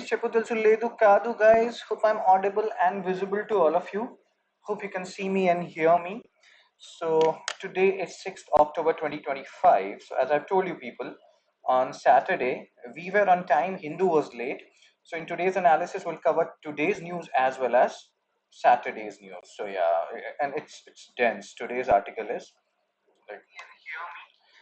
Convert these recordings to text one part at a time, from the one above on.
Please Cheputelsu Ledu Kadu guys. Hope I'm audible and visible to all of you. Hope you can see me and hear me. So today is 6th October 2025. So as I've told you people, on Saturday we were on time, Hindu was late. So in today's analysis we'll cover today's news as well as Saturday's news. So yeah, and it's dense. Today's article is like,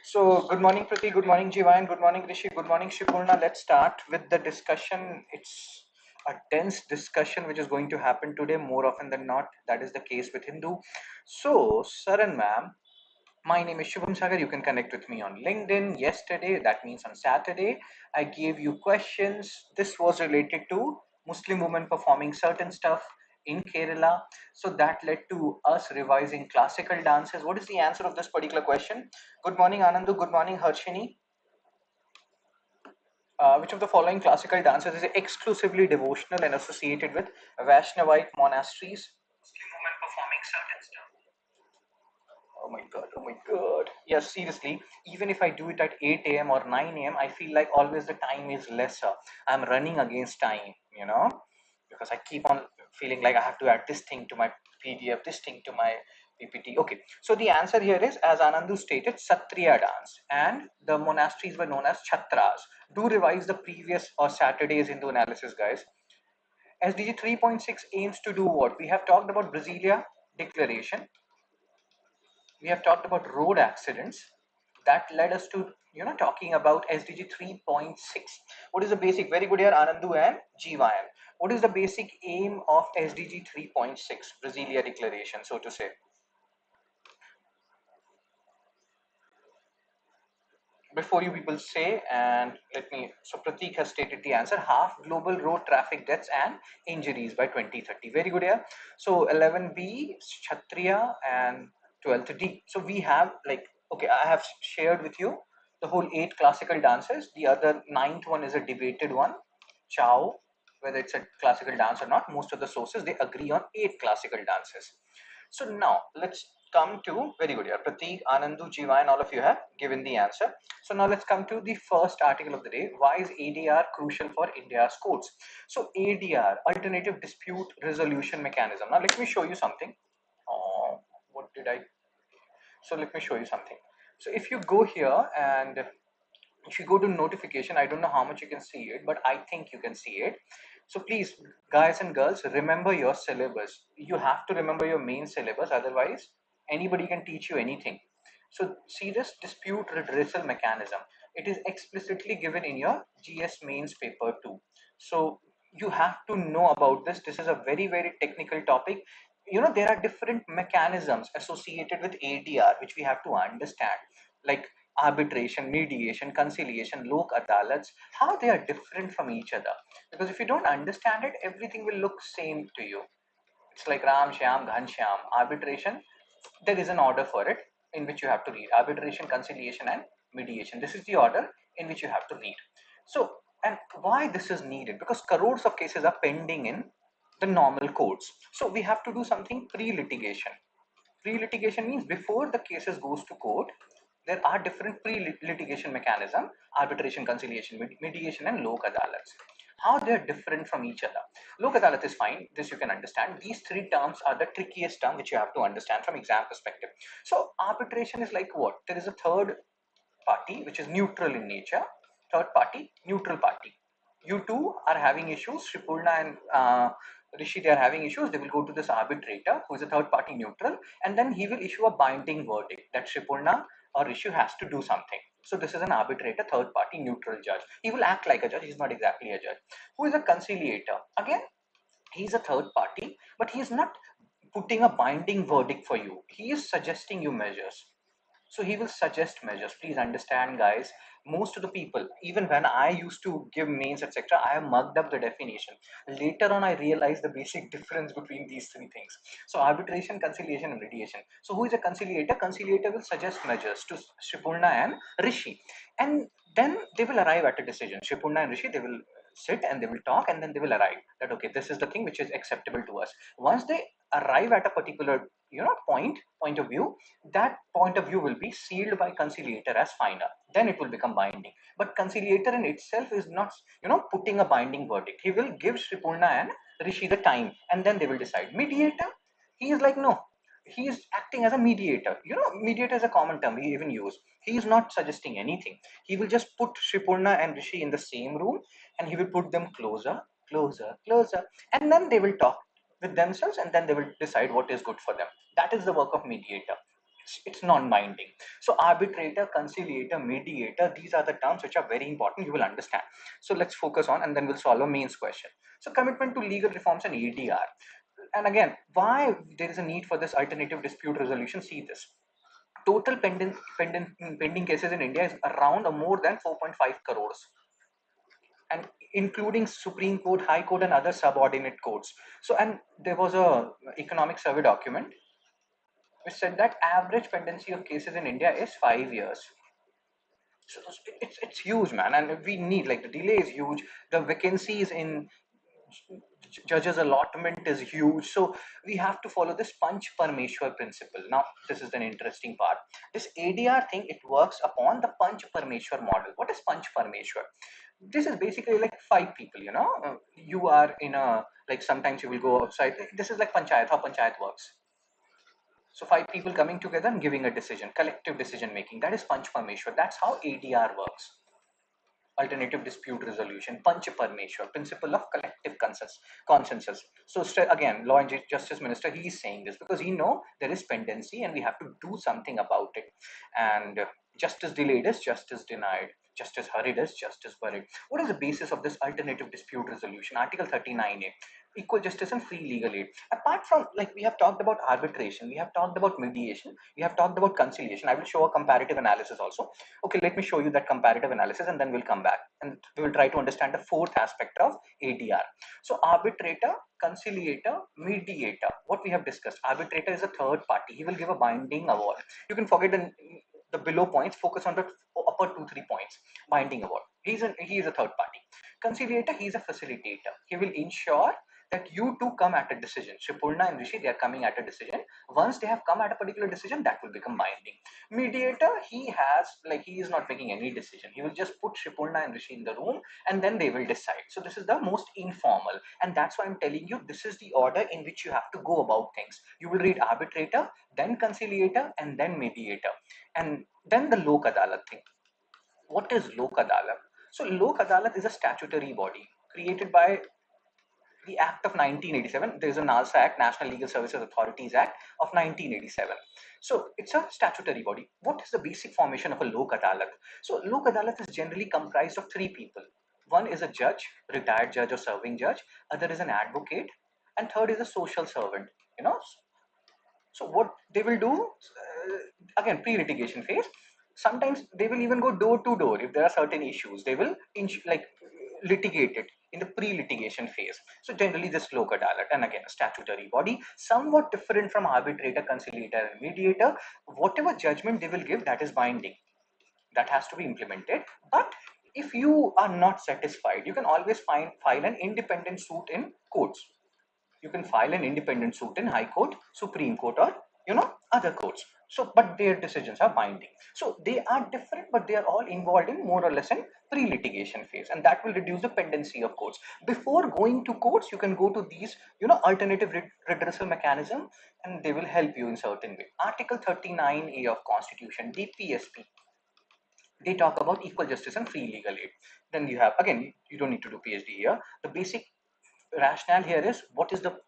so good morning Prati, good morning Jivan, good morning Rishi, good morning Shipurna. Let's start with the discussion. It's a dense discussion which is going to happen today more often than not. That is the case with Hindu. So sir and ma'am, my name is Shubham Sagar. You can connect with me on LinkedIn. Yesterday, that means on Saturday, I gave you questions. This was related to Muslim women performing certain stuff in Kerala. So that led to us revising classical dances. What is the answer of this particular question? Good morning, Anandu. Good morning, Harshini. Which of the following classical dances is exclusively devotional and associated with Vaishnavite monasteries? Muslim women performing certain stuff. Oh my god, oh my god. Yes, seriously, even if I do it at 8 a.m. or 9 a.m., I feel like always the time is lesser. I'm running against time, because I keep on feeling like I have to add this thing to my PDF, this thing to my PPT. Okay, so the answer here is, as Anandu stated, Satriya dance, and the monasteries were known as Chatras. Do revise the previous or Saturday's Hindu analysis, guys. SDG 3.6 aims to do what? We have talked about Brasilia Declaration. We have talked about road accidents. That led us to talking about SDG 3.6. What is the basic? Very good here, Anandu and Jivan. What is the basic aim of SDG 3.6, Brasilia Declaration, so to say? Before you people say, and let me, so Pratik has stated the answer: half global road traffic deaths and injuries by 2030. Very good here. So 11B Kshatriya and 12th D. So we have like, okay, I have shared with you the whole 8 classical dances. The other 9th one is a debated one, Chow, whether it's a classical dance or not. Most of the sources, they agree on 8 classical dances. So now let's come to, very good here, Pratik, Anandu, Jiva, and all of you have given the answer. So now let's come to the first article of the day. Why is ADR crucial for India's courts? So ADR, Alternative Dispute Resolution Mechanism. Now let me show you something. Oh, what did I? So let me show you something. So if you go here and if you go to notification, I don't know how much you can see it, but I think you can see it. So please, guys and girls, remember your syllabus. You have to remember your main syllabus, otherwise anybody can teach you anything. So see this dispute redressal mechanism. It is explicitly given in your GS mains paper 2. So you have to know about this. This is a very, very technical topic. There are different mechanisms associated with ADR, which we have to understand, like arbitration, mediation, conciliation, lok adalats, how they are different from each other. Because if you don't understand it, everything will look same to you. It's like Ram, Shyam, Ghan, Shyam. Arbitration, there is an order for it in which you have to read. Arbitration, conciliation, and mediation. This is the order in which you have to read. So, and why this is needed? Because crores of cases are pending in the normal courts. So we have to do something pre-litigation. Pre-litigation means before the cases goes to court, there are different pre-litigation mechanism: arbitration, conciliation, mediation, and lok adalats. How they are different from each other. Lok adalat is fine, this you can understand. These 3 terms are the trickiest term which you have to understand from exam perspective. So arbitration is like what? There is a third party which is neutral in nature. Third party, neutral party. You two are having issues. Shripurna and Rishi, they are having issues. They will go to this arbitrator who is a third party neutral, and then he will issue a binding verdict that Shripurna or Rishi has to do something. So this is an arbitrator, third party neutral judge. He will act like a judge. He's not exactly a judge. Who is a conciliator? Again, he's a third party, but he is not putting a binding verdict for you. He is suggesting you measures. So he will suggest measures. Please understand, guys. Most of the people, even when I used to give mains, etc., I have mugged up the definition. Later on, I realized the basic difference between these 3 things. So arbitration, conciliation, and mediation. So who is a conciliator? Conciliator will suggest measures to Shripurna and Rishi, and then they will arrive at a decision. Shripurna and Rishi, they will sit and they will talk, and then they will arrive that okay, this is the thing which is acceptable to us. Once they arrive at a particular point of view, that point of view will be sealed by conciliator as final. then it will become binding. But conciliator in itself is not, putting a binding verdict. He will give Shripurna and Rishi the time, and then they will decide. Mediator, he is like, no, he is acting as a mediator. Mediator is a common term we even use. He is not suggesting anything. He will just put Shripurna and Rishi in the same room, and he will put them closer, closer, closer, and then they will talk with themselves, and then they will decide what is good for them. That is the work of mediator. It's non-binding. So arbitrator, conciliator, mediator, these are the terms which are very important, you will understand. So let's focus on, and then we'll solve a mains question. So commitment to legal reforms and ADR. And again, why there is a need for this alternative dispute resolution? See this. Total pending cases in India is around more than 4.5 crores, and including Supreme Court, High Court, and other subordinate courts. So, and there was a economic survey document which said that average pendency of cases in India is 5 years. So it's huge, man, and we need, like, the delay is huge. The vacancies in judges allotment is huge, so we have to follow this Panch Parmeshwar principle. Now this is an interesting part. This ADR thing, it works upon the Panch Parmeshwar model. What is Panch Parmeshwar? This is basically like five people, you are in a, like, sometimes you will go outside. This is like panchayat, how panchayat works. So five people coming together and giving a decision, collective decision making. That is Panch Parmeshwar. That's how ADR works. Alternative dispute resolution, Panch Parmeshwar, principle of collective consensus. So again, Law and Justice Minister, he is saying this because he know there is pendency and we have to do something about it. And justice delayed is justice denied. Justice hurried is justice buried. What is the basis of this alternative dispute resolution? Article 39A, equal justice and free legal aid. Apart from, like, we have talked about arbitration, we have talked about mediation, we have talked about conciliation. I will show a comparative analysis also. Okay, let me show you that comparative analysis, and then we'll come back and we will try to understand the fourth aspect of ADR. So arbitrator, conciliator, mediator, what we have discussed. Arbitrator is a third party. He will give a binding award. You can forget the below points, focus on the upper 2-3 points. Binding award. He is a third party. Conciliator, he is a facilitator. He will ensure that you two come at a decision. Shripurna and Rishi, they are coming at a decision. Once they have come at a particular decision, that will become binding. Mediator, he is not making any decision. He will just put Shripurna and Rishi in the room, and then they will decide. So this is the most informal, and that's why I'm telling you, this is the order in which you have to go about things. You will read arbitrator, then conciliator, and then mediator, and then the Lok Adalat thing. What is Lok Adalat? So Lok Adalat is a statutory body created by the Act of 1987. There is a NALSA Act, National Legal Services Authorities Act of 1987. So it's a statutory body. What is the basic formation of a Lok Adalat? So Lok Adalat is generally comprised of three people. One is a judge, retired judge or serving judge. Other is an advocate, and third is a social servant. So what they will do, again, pre-litigation phase. Sometimes they will even go door to door if there are certain issues. They will litigate it in the pre-litigation phase. So generally this Lok Adalat, and again, a statutory body, somewhat different from arbitrator, conciliator, and mediator. Whatever judgment they will give, that is binding. That has to be implemented. But if you are not satisfied, you can always file an independent suit in courts. You can file an independent suit in High Court, Supreme Court, or other courts. So, but their decisions are binding. So they are different, but they are all involved in more or less in pre-litigation phase, and that will reduce the pendency of courts. Before going to courts, you can go to these alternative redressal mechanism, and they will help you in certain way. Article 39A of Constitution, DPSP, they talk about equal justice and free legal aid. Then you have, again, you don't need to do PhD here. The basic rationale here is, what is the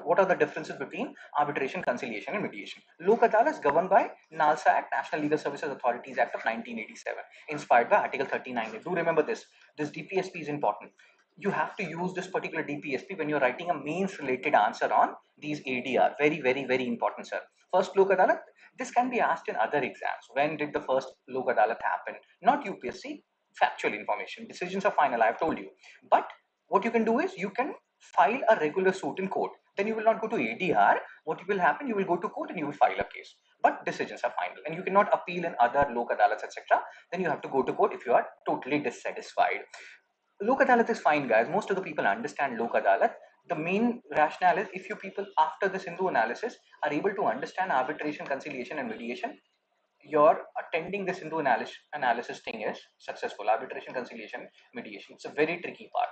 what are the differences between arbitration, conciliation, and mediation. Lok Adalat is governed by NALSA Act, National Legal Services Authorities Act of 1987, inspired by Article 39. Do remember this. This DPSP is important. You have to use this particular DPSP when you're writing a mains related answer on these ADR. Very, very, very important, sir. First Lok Adalat. This can be asked in other exams. When did the first Lok Adalat happen? Not UPSC. Factual information. Decisions are final, I have told you. But what you can do is, you can file a regular suit in court. Then you will not go to ADR. What will happen? You will go to court and you will file a case. But decisions are final, and you cannot appeal in other Lok Adalats, etc. Then you have to go to court if you are totally dissatisfied. Lok Adalat is fine, guys. Most of the people understand Lok Adalat. The main rationale is, if you people after this Hindu analysis are able to understand arbitration, conciliation, and mediation, your attending this Hindu analysis thing is successful. Arbitration, conciliation, mediation. It's a very tricky part.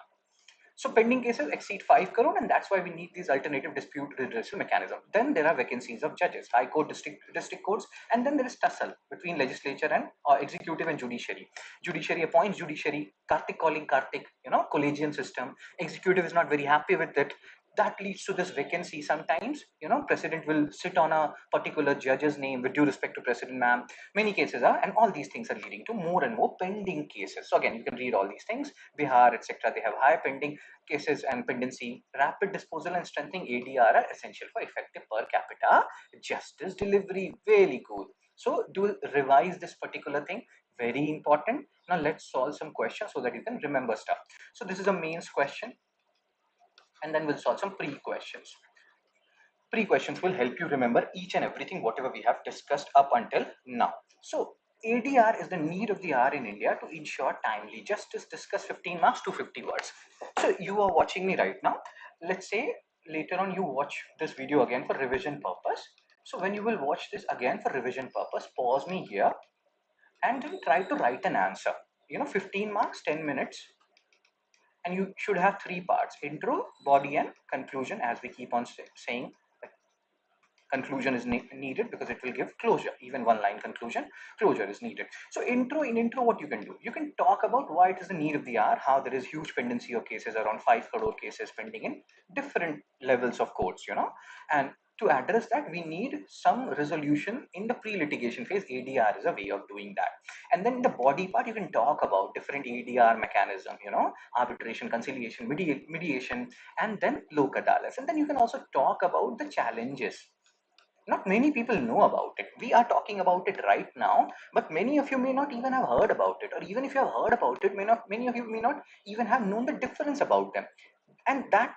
So pending cases exceed 5 crore, and that's why we need these alternative dispute redressal mechanism. Then there are vacancies of judges, high court, district courts, and then there is tussle between legislature and executive and judiciary. Judiciary appoints, judiciary Kartik calling Kartik, collegium system. Executive is not very happy with it. That leads to this vacancy. Sometimes, president will sit on a particular judge's name, with due respect to president, ma'am. Many cases are, and all these things are leading to more and more pending cases. So again, you can read all these things. Bihar, etc., they have high pending cases and pendency. Rapid disposal and strengthening ADR are essential for effective per capita justice delivery. Very cool. So do revise this particular thing. Very important. Now let's solve some questions so that you can remember stuff. So this is a mains question, and then we'll solve some pre-questions. Pre-questions will help you remember each and everything whatever we have discussed up until now. So ADR is the need of the hour in India to ensure timely justice. Discuss 15 marks to 50 words. So you are watching me right now. Let's say later on you watch this video again for revision purpose. So when you will watch this again for revision purpose, pause me here and then try to write an answer. 15 marks, 10 minutes, and you should have three parts: intro, body, and conclusion, as we keep on saying. Conclusion is needed because it will give closure. Even one line conclusion, closure is needed. So in intro, what you can do, you can talk about why it is the need of the hour, how there is huge pendency of cases, around 5 crore cases pending in different levels of courts, and to address that, we need some resolution in the pre-litigation phase. ADR is a way of doing that. And then in the body part, you can talk about different ADR mechanism, arbitration, conciliation, mediation, and then lok adalats. And then you can also talk about the challenges. Not many people know about it. We are talking about it right now, but many of you may not even have heard about it, or even if you have heard about it, many of you may not even have known the difference about them. And that,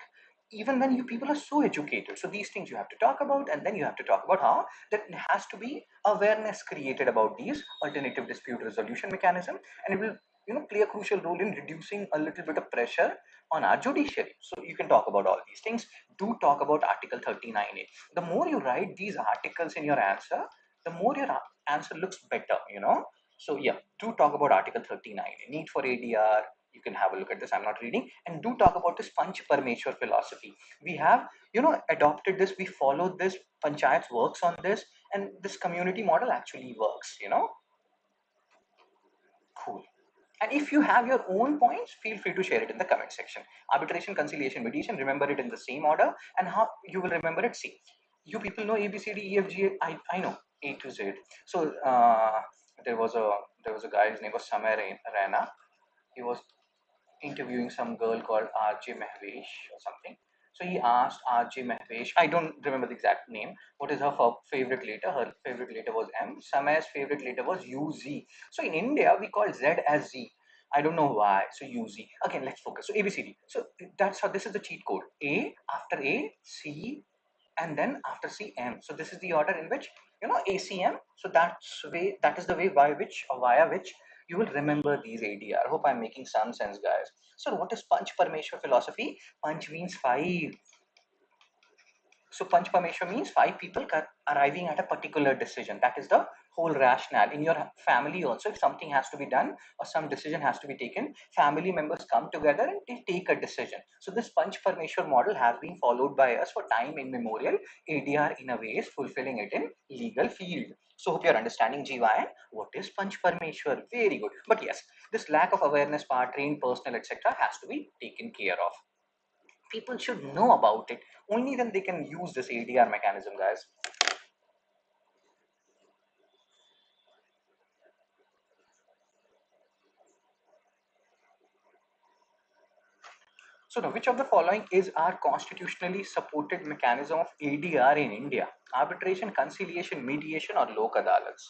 even when you people are so educated, so these things you have to talk about, and then you have to talk about how that has to be awareness created about these alternative dispute resolution mechanism, and it will play a crucial role in reducing a little bit of pressure on our judiciary. So you can talk about all these things. Do talk about Article 39A. The more you write these articles in your answer, the more your answer looks better, So yeah, do talk about Article 39A, need for ADR. You can have a look at this. I'm not reading. And do talk about this Panch Parmeshwar philosophy. We have, adopted this. We followed this. Panchayats works on this, and this community model actually works. Cool. And if you have your own points, feel free to share it in the comment section. Arbitration, conciliation, mediation, remember it in the same order, and how you will remember it. See, you people know A, B, C, D, E, F, G. I know A to Z. So there was a guy. His name was Samay Raina. He was interviewing some girl called RJ Mahvesh or something. So he asked RJ Mahvesh, I don't remember the exact name, what is her favorite letter? Her favorite letter was M. Samay's favorite letter was UZ. So in India, we call Z as Z. I don't know why. So UZ. Again, let's focus. So ABCD. So that's how this is the cheat code. A, after A, C, and then after C, M. So this is the order in which, ACM. So that is the way by which or via which you will remember these ADR. I hope I'm making some sense, guys. So what is Panch Parmeshwar philosophy? Panch means five. So Panch Parmeshwar means five people arriving at a particular decision. That is the whole rationale. In your family also, if something has to be done or some decision has to be taken, family members come together and they take a decision. So this Panch Parmeshwar model has been followed by us for time immemorial. ADR in a way is fulfilling it in legal field. So hope you're understanding GY. What is Panch Parmeshwar? Very good. But yes, this lack of awareness part, trained personnel, etc. has to be taken care of. People should know about it. Only then they can use this ADR mechanism, guys. So now, which of the following is our constitutionally supported mechanism of ADR in India? Arbitration, conciliation, mediation, or lok adalats?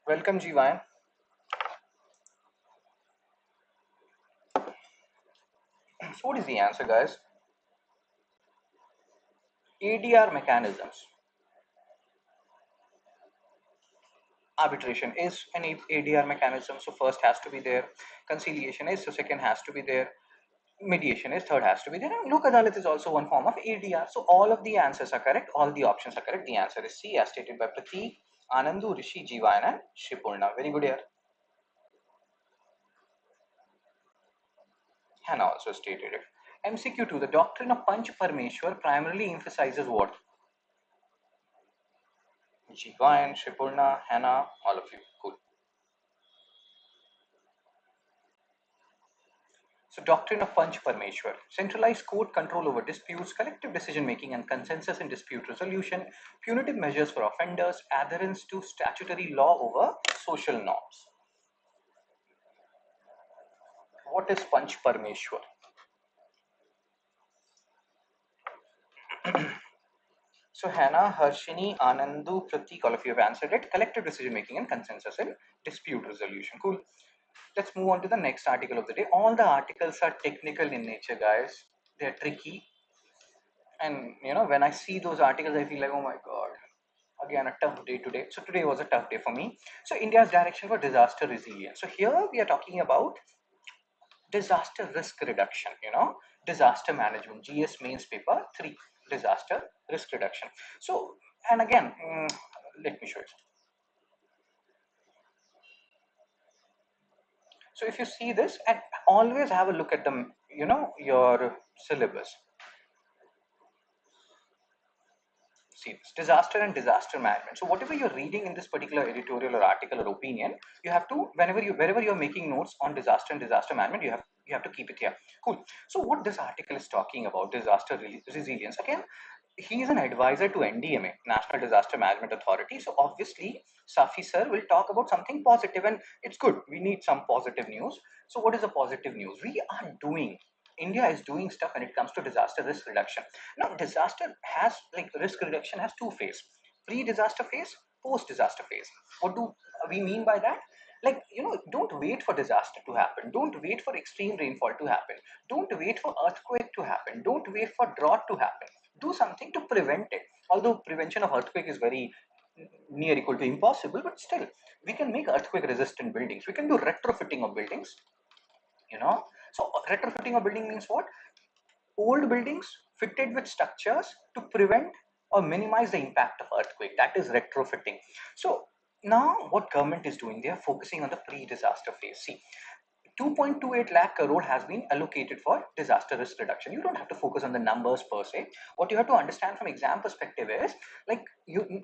Welcome, Jivan. So what is the answer, guys? ADR mechanisms. Arbitration is an ADR mechanism, so first has to be there. Conciliation is, so second has to be there. Mediation is third, has to be there, and Lok Adalat is also one form of ADR. So all of the answers are correct, all the options are correct. The answer is C, as stated by Prateek, Anandu, Rishi, Jivan, and Shipurna. Very good here. Hannah also stated it. MCQ2, the doctrine of Panch Parmeshwar primarily emphasizes what? Jivan, Shipurna, Hannah, all of you. Cool. So doctrine of Panch Parmeshwar, centralized court control over disputes, collective decision making and consensus in dispute resolution, punitive measures for offenders, adherence to statutory law over social norms. What is Panch Parmeshwar? So Hannah, Harshini, Anandu, Pratik, all of you have answered it. Collective decision making and consensus in dispute resolution. Cool. Let's move on to the next article of the day. All the articles are technical in nature, guys. They're tricky. And when I see those articles, I feel like, oh my god, again a tough day today. So today was a tough day for me. So India's direction for disaster resilience. So here we are talking about disaster risk reduction, disaster management, GS mains paper 3, disaster risk reduction. So, and again, let me show you. So if you see this, and always have a look at the, your syllabus. See this, disaster and disaster management. So whatever you're reading in this particular editorial or article or opinion, you have to, wherever you're making notes on disaster and disaster management, you have to keep it here. Cool. So what this article is talking about, disaster resilience, again, he is an advisor to NDMA, National Disaster Management Authority. So obviously Safi sir will talk about something positive, and it's good, we need some positive news. So what is the positive news? India is doing stuff when it comes to disaster risk reduction. Now, disaster has, like, risk reduction has two phases: pre-disaster phase, post-disaster phase. What do we mean by that? Like, don't wait for disaster to happen. Don't wait for extreme rainfall to happen. Don't wait for earthquake to happen. Don't wait for drought to happen. Do something to prevent it. Although prevention of earthquake is very near equal to impossible, but still, we can make earthquake resistant buildings. We can do retrofitting of buildings, you know. So retrofitting a building means what? Old buildings fitted with structures to prevent or minimize the impact of earthquake. That is retrofitting. So now what government is doing, they are focusing on the pre-disaster phase. See, 2.28 lakh crore has been allocated for disaster risk reduction. You don't have to focus on the numbers per se. What you have to understand from exam perspective is, like,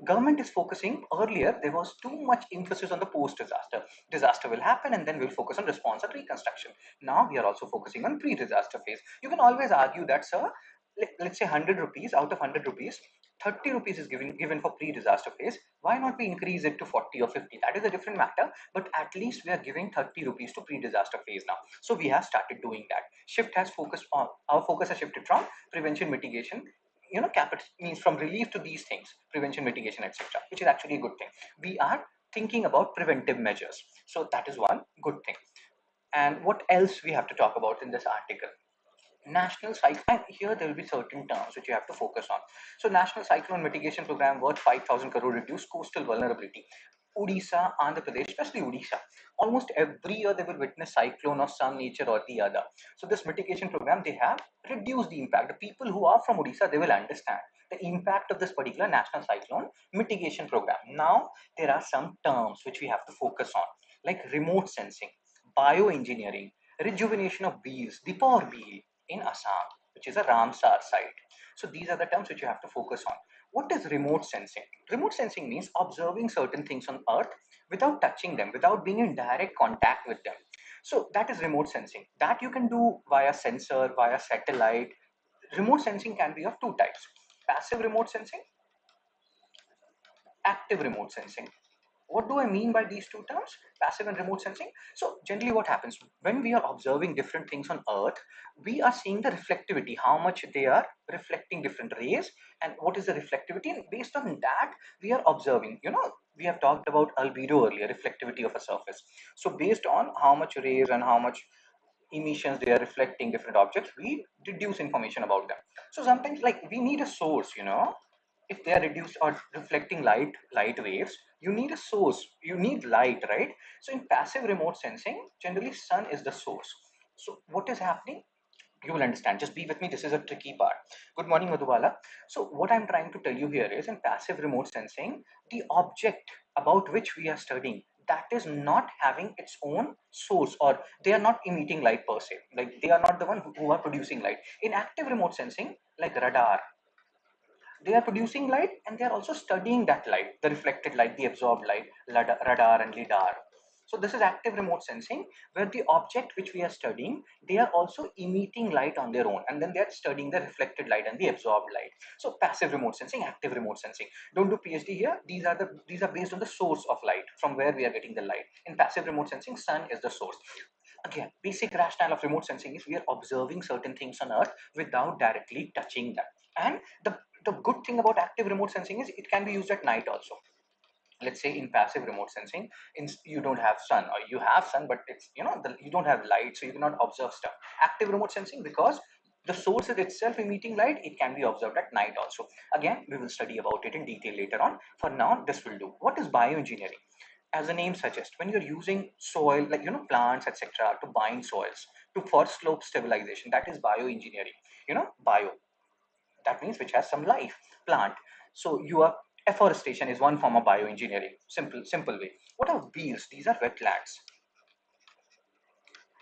government is focusing, earlier there was too much emphasis on the post disaster. Disaster will happen and then we'll focus on response and reconstruction. Now we are also focusing on pre-disaster phase. You can always argue that, sir, let's say 100 rupees, out of 100 rupees, 30 rupees is given for pre-disaster phase. Why not we increase it to 40 or 50? That is a different matter, but at least we are giving 30 rupees to pre-disaster phase now. So we have started doing that. Our focus has shifted from prevention mitigation, capital means from relief to these things, prevention, mitigation, etc., which is actually a good thing. We are thinking about preventive measures. So that is one good thing. And what else we have to talk about in this article? National cyclone, and here there will be certain terms which you have to focus on. So national cyclone mitigation program worth 5,000 crore reduce coastal vulnerability. Odisha, Andhra Pradesh, especially Odisha, almost every year they will witness cyclone of some nature or the other. So this mitigation program, they have reduced the impact. The people who are from Odisha, they will understand the impact of this particular national cyclone mitigation program. Now there are some terms which we have to focus on, like remote sensing, bioengineering, rejuvenation of bees, Dipor Beel in Assam, which is a Ramsar site. So these are the terms which you have to focus on. What is remote sensing? Remote sensing means observing certain things on Earth without touching them, without being in direct contact with them. So that is remote sensing. That you can do via sensor, via satellite. Remote sensing can be of two types: passive remote sensing, active remote sensing. What do I mean by these two terms, passive and remote sensing? So generally what happens when we are observing different things on Earth, we are seeing the reflectivity, how much they are reflecting different rays, and what is the reflectivity, and based on that we are observing, we have talked about albedo earlier, reflectivity of a surface. So based on how much rays and how much emissions they are reflecting different objects, we deduce information about them. So sometimes, like, we need a source, if they are reduced or reflecting light waves, you need a source, you need light, right? So in passive remote sensing, generally sun is the source. So what is happening? You will understand. Just be with me. This is a tricky part. Good morning, Madhubala. So what I'm trying to tell you here is, in passive remote sensing, the object about which we are studying, that is not having its own source, or they are not emitting light per se. Like, they are not the one who are producing light. In active remote sensing, like radar, they are producing light, and they are also studying that light, the reflected light, the absorbed light, radar and lidar. So this is active remote sensing, where the object which we are studying, they are also emitting light on their own, and then they are studying the reflected light and the absorbed light. So passive remote sensing, active remote sensing. Don't do PhD here. These are based on the source of light, from where we are getting the light. In passive remote sensing, sun is the source. Again, basic rationale of remote sensing is we are observing certain things on earth without directly touching them. And the good thing about active remote sensing is it can be used at night also. Let's say in passive remote sensing, you don't have sun, or you have sun, but it's, you don't have light, so you cannot observe stuff. Active remote sensing, because the source is itself emitting light, it can be observed at night also. Again, we will study about it in detail later on. For now, this will do. What is bioengineering? As the name suggests, when you're using soil, like, plants, etc., to bind soils to for slope stabilization, that is bioengineering. Bio, that means which has some life, plant. So you are, afforestation is one form of bioengineering. Simple way. What are beels? These are wetlands.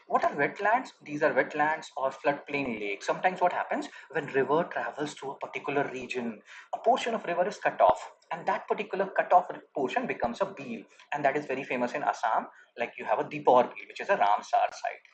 What are wetlands? These are wetlands or floodplain lakes. Sometimes what happens, when river travels through a particular region, a portion of river is cut off, and that particular cut off portion becomes a beel, and that is very famous in Assam. Like, you have a Deepor beel, which is a Ramsar site.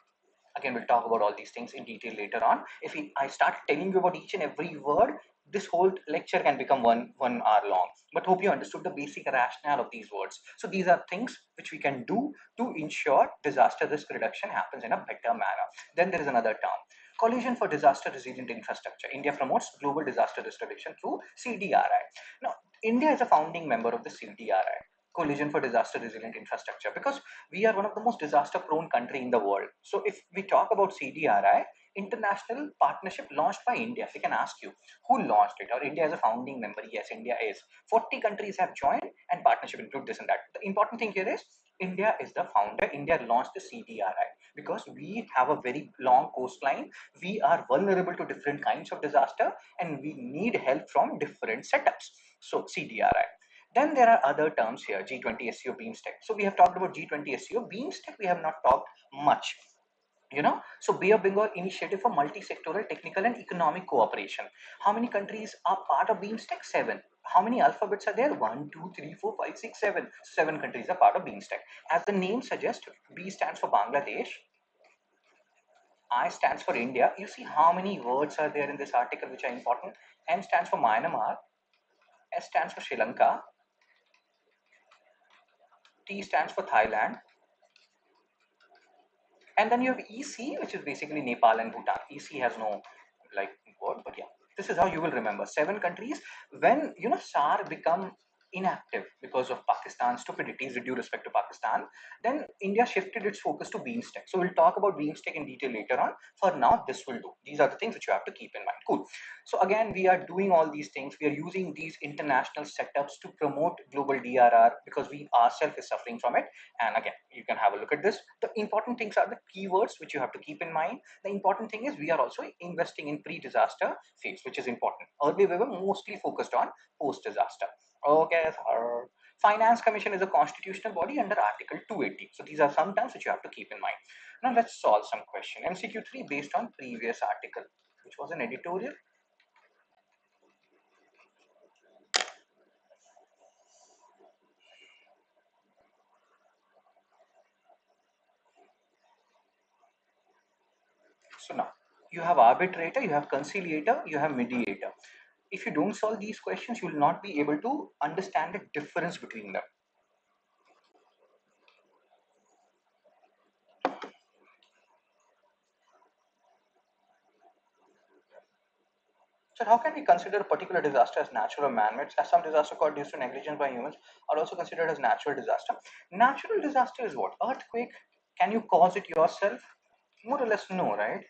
Again, we'll talk about all these things in detail later on. If I start telling you about each and every word, this whole lecture can become one hour long. But hope you understood the basic rationale of these words. So these are things which we can do to ensure disaster risk reduction happens in a better manner. Then there is another term, Coalition for Disaster Resilient Infrastructure. India promotes global disaster risk reduction through CDRI. Now, India is a founding member of the CDRI, Coalition for Disaster Resilient Infrastructure, because we are one of the most disaster prone country in the world. So if we talk about CDRI, international partnership launched by India, we can ask you, who launched it? Or India is a founding member? Yes, India is. 40 countries have joined, and partnership include this and that. The important thing here is India is the founder. India launched the CDRI because we have a very long coastline. We are vulnerable to different kinds of disaster, and we need help from different setups. So CDRI. Then there are other terms here, G20 SEO, BeamStack. So we have talked about G20 SEO, BeamStack we have not talked much. So Bay of Bengal initiative for multi-sectoral technical and economic cooperation. How many countries are part of BeamStack? 7. How many alphabets are there? 1, 2, 3, 4, 5, 6, 7. 7 countries are part of BeamStack. As the name suggests, B stands for Bangladesh, I stands for India. You see how many words are there in this article which are important. M stands for Myanmar, S stands for Sri Lanka, T stands for Thailand, and then you have EC, which is basically Nepal and Bhutan. EC has no like word, but yeah, this is how you will remember 7 countries. When SAR become inactive because of Pakistan's stupidities, with due respect to Pakistan, then India shifted its focus to BeamStack. So we'll talk about BeamStack in detail later on. For now, this will do. These are the things which you have to keep in mind. Cool. So again, we are doing all these things. We are using these international setups to promote global DRR because we ourselves is suffering from it. And again, you can have a look at this. The important things are the keywords which you have to keep in mind. The important thing is we are also investing in pre-disaster phase, which is important. Earlier we were mostly focused on post-disaster. Okay, sir. Finance Commission is a constitutional body under Article 280. So these are some terms which you have to keep in mind. Now let's solve some question. MCQ 3 based on previous article, which was an editorial. So now you have arbitrator, you have conciliator, you have mediator. If you don't solve these questions, you will not be able to understand the difference between them. So how can we consider a particular disaster as natural or man-made? As some disaster caused due to negligence by humans are also considered as natural disaster. Natural disaster is what? Earthquake. Can you cause it yourself? More or less no, right?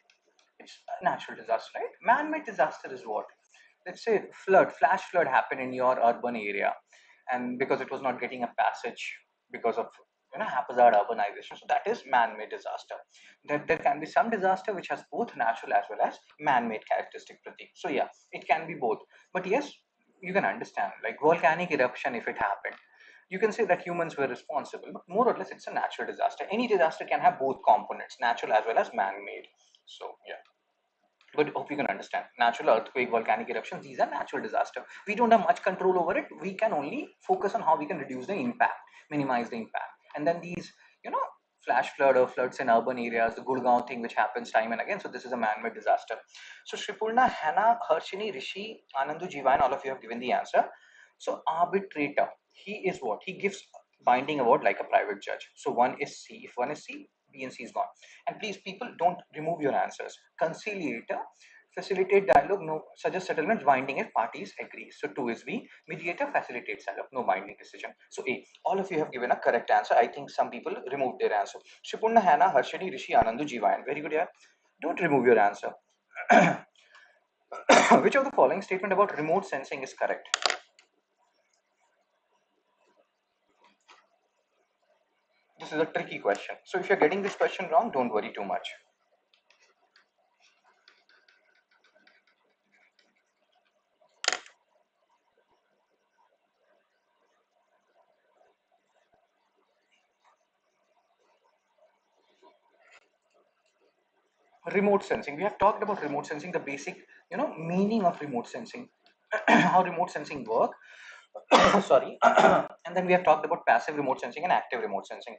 It's a natural disaster, right? Man-made disaster is what? Let's say flash flood happened in your urban area, and because it was not getting a passage because of haphazard urbanization. So that is man-made disaster. There can be some disaster which has both natural as well as man-made characteristic, Pratik. So yeah, it can be both. But yes, you can understand, like volcanic eruption, if it happened, you can say that humans were responsible, but more or less it's a natural disaster. Any disaster can have both components, natural as well as man-made. So yeah, but hope you can understand. Natural earthquake, volcanic eruptions, these are natural disaster. We don't have much control over it. We can only focus on how we can reduce the impact, minimize the impact. And then these, flash flood or floods in urban areas, the Gurgaon thing which happens time and again. So this is a man-made disaster. So Shripurna, Hannah, Harshini, Rishi, Anandu, Jivan, all of you have given the answer. So arbitrator, he is what? He gives binding award like a private judge. So one is C. If one is C, B and C is gone. And please, people, don't remove your answers. Conciliator, facilitate dialogue, no, suggest settlement, binding if parties agree. So 2 is B. Mediator, facilitates dialogue, no binding decision. So A. All of you have given a correct answer. I think some people removed their answer. Shipurna, Hannah, Harshini, Rishi, Anandu, Jivayan. Very good, yeah. Don't remove your answer. Which of the following statement about remote sensing is correct? This is a tricky question. So if you're getting this question wrong, don't worry too much. Remote sensing. We have talked about remote sensing, the basic, meaning of remote sensing, how remote sensing work. Sorry. And then we have talked about passive remote sensing and active remote sensing.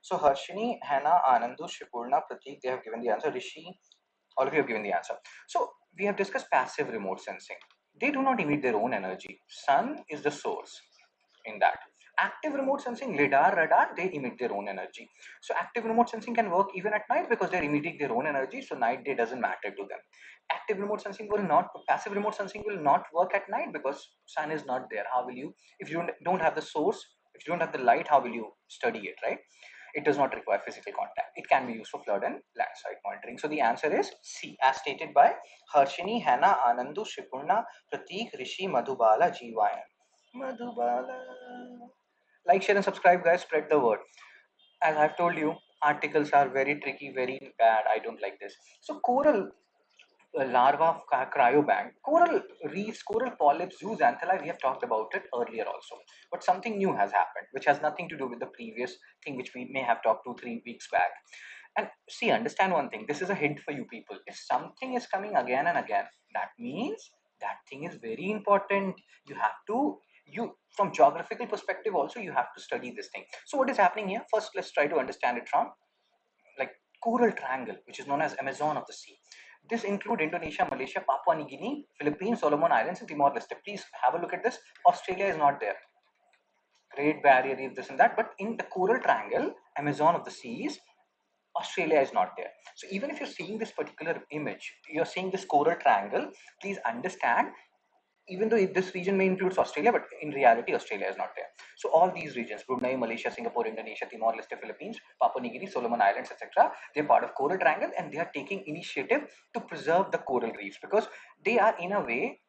So Harshini, Hannah, Anandu, Shipurna, Pratik, they have given the answer. Rishi, all of you have given the answer. So we have discussed passive remote sensing. They do not emit their own energy. Sun is the source in that. Active remote sensing, lidar, radar, they emit their own energy. So active remote sensing can work even at night because they're emitting their own energy. So night day doesn't matter to them. Active remote sensing will not, passive remote sensing will not work at night because sun is not there. How will you, if you don't have the source, if you don't have the light, how will you study it, right? It does not require physical contact. It can be used for flood and landslide monitoring. So the answer is C, as stated by Harshini, Hannah, Anandu, Shipurna, Pratik, Rishi, Madhubala, Jivayan. Madhubala. Like, share, and subscribe, guys. Spread the word. As I've told you, articles are very tricky, very bad. I don't like this. So, coral larva of cryobank, coral reefs, coral polyps, zooxanthellae, we have talked about it earlier also. But something new has happened, which has nothing to do with the previous thing, which we may have talked 2-3 weeks back. And see, understand one thing. This is a hint for you people. If something is coming again and again, that means that thing is very important. You have to, from geographical perspective also, you have to study this thing. So what is happening here? First, let's try to understand it from like coral triangle, which is known as Amazon of the sea. This include Indonesia, Malaysia, Papua New Guinea, Philippines, Solomon Islands, and Timor Leste. Please have a look at this. Australia is not there. Great Barrier Reef, this and that. But in the coral triangle, Amazon of the seas, Australia is not there. So even if you're seeing this particular image, you're seeing this coral triangle, please understand, even though this region may include Australia, but in reality, Australia is not there. So all these regions, Brunei, Malaysia, Singapore, Indonesia, Timor Leste, Philippines, Papua New Guinea, Solomon Islands, etc., they're part of Coral Triangle and they are taking initiative to preserve the coral reefs because they are in a way,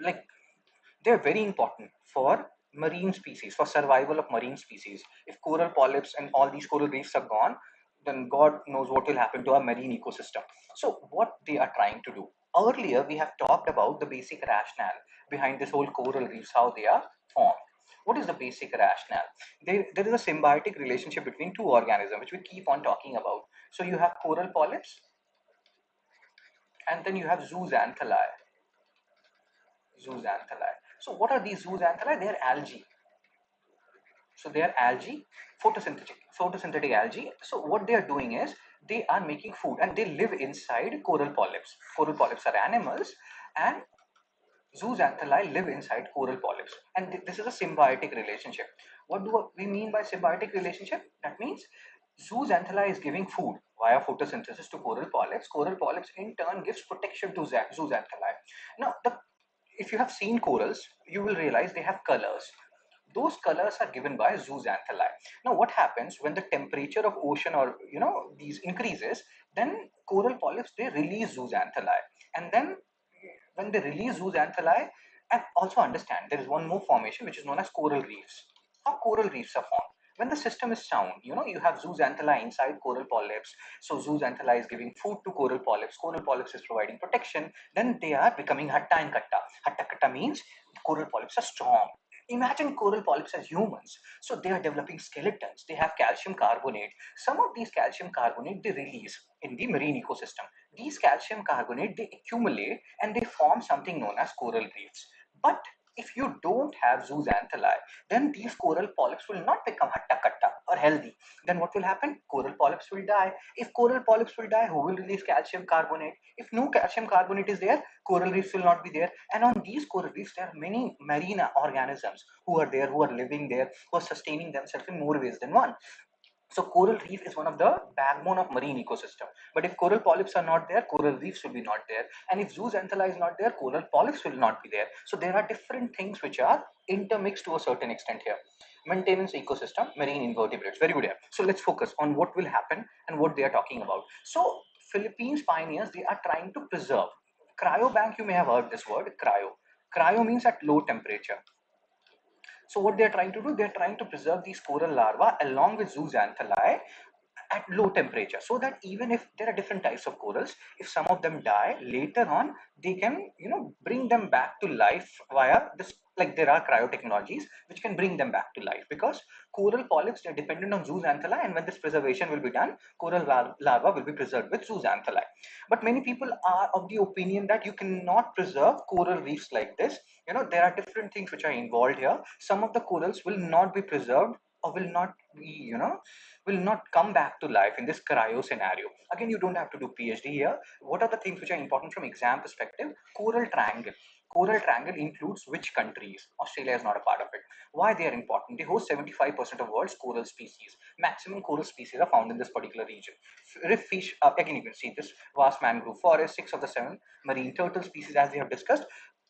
like they're very important for marine species, for survival of marine species. If coral polyps and all these coral reefs are gone, then God knows what will happen to our marine ecosystem. So what they are trying to do. Earlier, we have talked about the basic rationale behind this whole coral reefs, how they are formed. What is the basic rationale? There is a symbiotic relationship between two organisms, which we keep on talking about. So you have coral polyps, and then you have zooxanthellae. Zooxanthellae. So what are these zooxanthellae? They are algae. So they are algae, photosynthetic algae. So what they are doing is they are making food and they live inside coral polyps. Coral polyps are animals and zooxanthellae live inside coral polyps. And this is a symbiotic relationship. What do we mean by symbiotic relationship? That means zooxanthellae is giving food via photosynthesis to coral polyps. Coral polyps in turn gives protection to zooxanthellae. Now, if you have seen corals, you will realize they have colors. Those colors are given by zooxanthellae. Now what happens when the temperature of ocean or these increases, then coral polyps, they release zooxanthellae, and then when they release zooxanthellae, and also understand there is one more formation which is known as coral reefs. How coral reefs are formed? When the system is sound, you have zooxanthellae inside coral polyps. So zooxanthellae is giving food to coral polyps. Coral polyps is providing protection. Then they are becoming hatta and katta. Hatta katta means coral polyps are strong. Imagine coral polyps as humans. So they are developing skeletons. They have calcium carbonate. Some of these calcium carbonate they release in the marine ecosystem. These calcium carbonate they accumulate and they form something known as coral reefs. But if you don't have zooxanthellae, then these coral polyps will not become hatta katta or healthy. Then what will happen? Coral polyps will die. If coral polyps will die, who will release calcium carbonate? If no calcium carbonate is there, coral reefs will not be there. And on these coral reefs, there are many marine organisms who are there, who are living there, who are sustaining themselves in more ways than one. So coral reef is one of the backbone of marine ecosystem. But if coral polyps are not there, coral reefs will be not there. And if zooxanthellae is not there, coral polyps will not be there. So there are different things which are intermixed to a certain extent here. Maintenance ecosystem, marine invertebrates. Very good here. So let's focus on what will happen and what they are talking about. So Philippines pioneers, they are trying to preserve. Cryobank, you may have heard this word, cryo. Cryo means at low temperature. So what they're trying to do, they're trying to preserve these coral larvae along with zooxanthellae at low temperature, so that even if there are different types of corals, if some of them die later on, they can bring them back to life via this, like there are cryotechnologies which can bring them back to life, because coral polyps, they're dependent on zooxanthellae, and when this preservation will be done, coral larva will be preserved with zooxanthellae. But many people are of the opinion that you cannot preserve coral reefs like this. There are different things which are involved here. Some of the corals will not be preserved, or will not be will not come back to life in this cryo scenario. Again, you don't have to do PhD here. What are the things which are important from exam perspective? Coral triangle. Coral triangle includes which countries? Australia is not a part of it. Why they are important? They host 75% of world's coral species. Maximum coral species are found in this particular region. Reef fish, again you can see this vast mangrove forest, 6 of the 7 marine turtle species as we have discussed.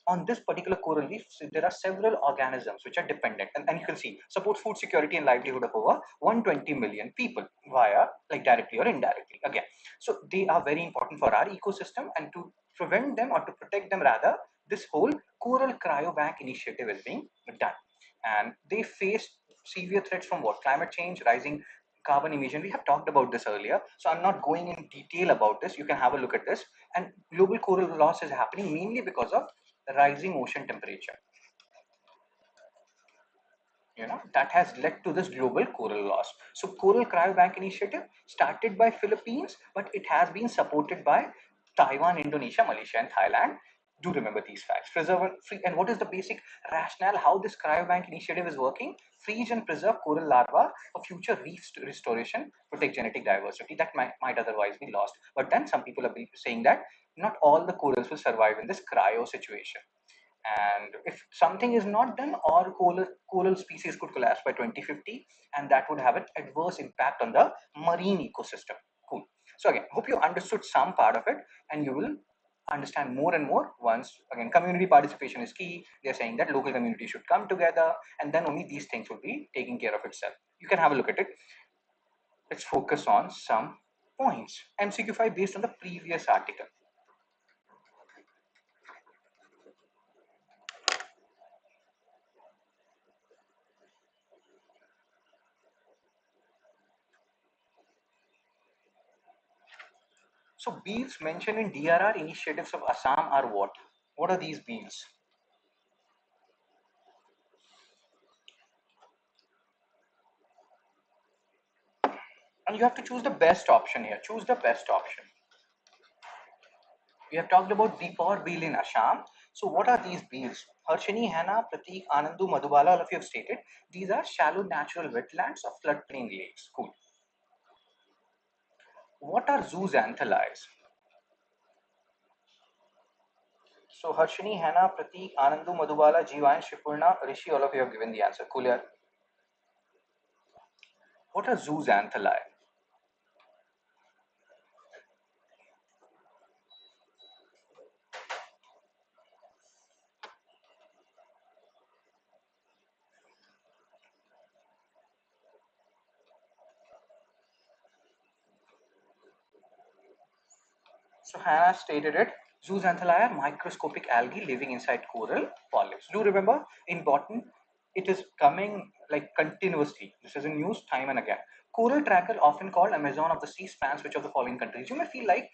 On this particular coral reef, there are several organisms which are dependent, and you can see support food security and livelihood of over 120 million people via, like, directly or indirectly. Again, so they are very important for our ecosystem, and to prevent them, or to protect them rather, this whole coral cryobank initiative is being done. And they face severe threats from what? Climate change, rising carbon emission. We have talked about this earlier, so I'm not going in detail about this. You can have a look at this. And global coral loss is happening mainly because of rising ocean temperature. That has led to this global coral loss. So coral cryobank initiative started by Philippines, but it has been supported by Taiwan, Indonesia, Malaysia, and Thailand. Do remember these facts. Preserve and free. And what is the basic rationale how this cryobank initiative is working? Freeze and preserve coral larvae for future reef restoration, protect genetic diversity that might otherwise be lost. But then some people are saying that not all the corals will survive in this cryo situation. And if something is not done, all coral species could collapse by 2050, and that would have an adverse impact on the marine ecosystem. Cool. So again, hope you understood some part of it, and you will understand more and more once, again, community participation is key. They're saying that local community should come together, and then only these things will be taking care of itself. You can have a look at it. Let's focus on some points. MCQ 5 based on the previous article. So beels mentioned in DRR initiatives of Assam are what? What are these beels? And you have to choose the best option here. Choose the best option. We have talked about Deepor Beel in Assam. So what are these beels? Harshini, Hana, Pratik, Anandu, Madhubala, all of you have stated. These are shallow natural wetlands or floodplain lakes. Cool. What are zooxanthellae? So Harshini, Hana, Pratik, Anandu, Madhubala, Jiva, and Shipurna, Rishi, all of you have given the answer. Cool here. What are zooxanthellae? So Hannah stated it. Zooxanthellae are microscopic algae living inside coral polyps. Do remember, important, it is coming like continuously. This is in news time and again. Coral tracker, often called Amazon of the sea, spans which of the following countries? You may feel like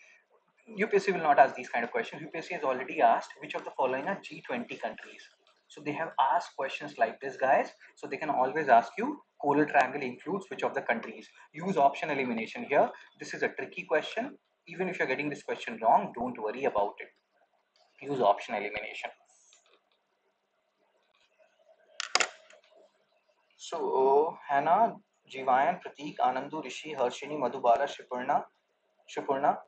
UPSC will not ask these kind of questions. UPSC has already asked which of the following are G20 countries. So they have asked questions like this, guys. So they can always ask you coral triangle includes which of the countries. Use option elimination here. This is a tricky question. Even if you're getting this question wrong, don't worry about it. Use option elimination. So Hannah, Jivayan, Pratik, Anandu, Rishi, Harshini, Madhubala, Shupurna,